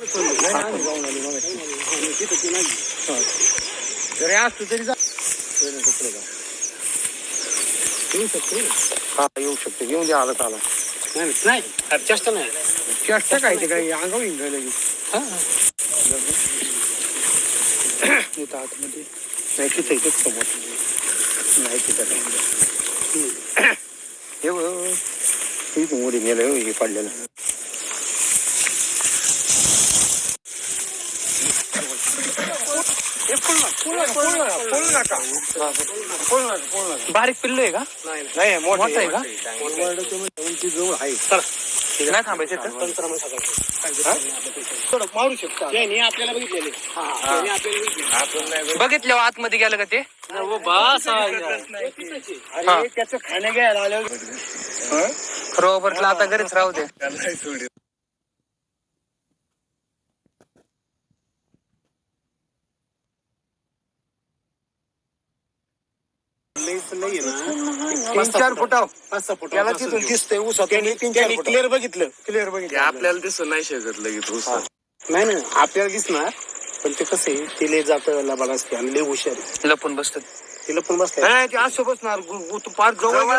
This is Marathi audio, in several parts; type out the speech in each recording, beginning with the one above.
जरी असतो तरी येऊ शकतो. हा येऊ शकतो. येऊन द्या आला आला नाही चेष्टा नाही. चेष्टा काय ते काही अंगावर इंग लगेच. येतं आतमध्ये नाही तिथं इथेच समोर नाही तिथं हे मोडी नेलं हे पडलेलं. बारीक पिल्लू आहे का? नाही मोठा आहे का? उंची जवळ आहे. नाही थांबायचं मारू शकतो आपल्याला बघितलेले. बघितल्यावर आतमध्ये गेलं का ते? अरे त्याचं खाणं घ्यायला आल्यावर रॉबर्टला आता घरीच राहू दे. तीन चार फुटा 5-6 फुट त्याला तिथून दिसतंय ऊस. क्लिअर बघितलं आपल्याला दिसत नाही शकत लगेच ऊस. नाही ना आपल्याला दिसणार पण ते कसं आहे ते लय जात लबाड असते आणि लय हुशार लपून बसतात. ते लपून बसतात. ते असं बसणार फार जवळ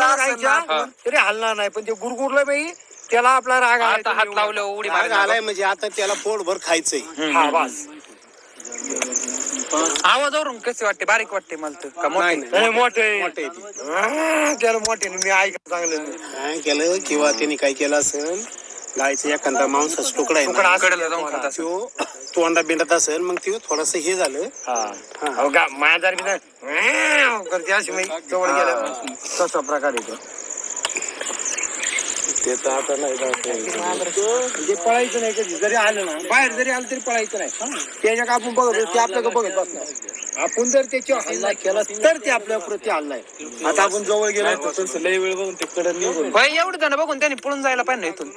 तरी हलणार नाही. पण ते गुरगुरलं बाई त्याला आपला राग आता हात लावलं उडी आलाय म्हणजे आता त्याला पोटभर खायचंय. हा बस आवाजावरून कसे वाटते? बारीक वाटते मला तर का मोठे? मोठे त्याला मोठे मी ऐक चांगलं काय केलं किंवा त्यांनी काय केलं असेल गायचं एखादा मांसाचा तुकडा आहे कडेला जाऊन खात असेल. तो तोंडा बिंडत असेल मग ते थोडस हे झालं. माझ्या करते अशी जवळ गेलं तसा प्रकार येतो. ते तर आता नाही म्हणजे पळायचं नाही. कधी जरी आलं ना बाहेर जरी आलं तरी पळायचं नाही. त्याच्या आपण बघत ते आपल्याकडे बघत बसणार. आपण जर त्याच्या हल्ला केला तर ते आपल्या प्रति हल्लाय. आता आपण जवळ गेलो लय वेळ बघून ते कडे निघून एवढं जण बघून त्यांनी पळून जायला पाहिजे इथून.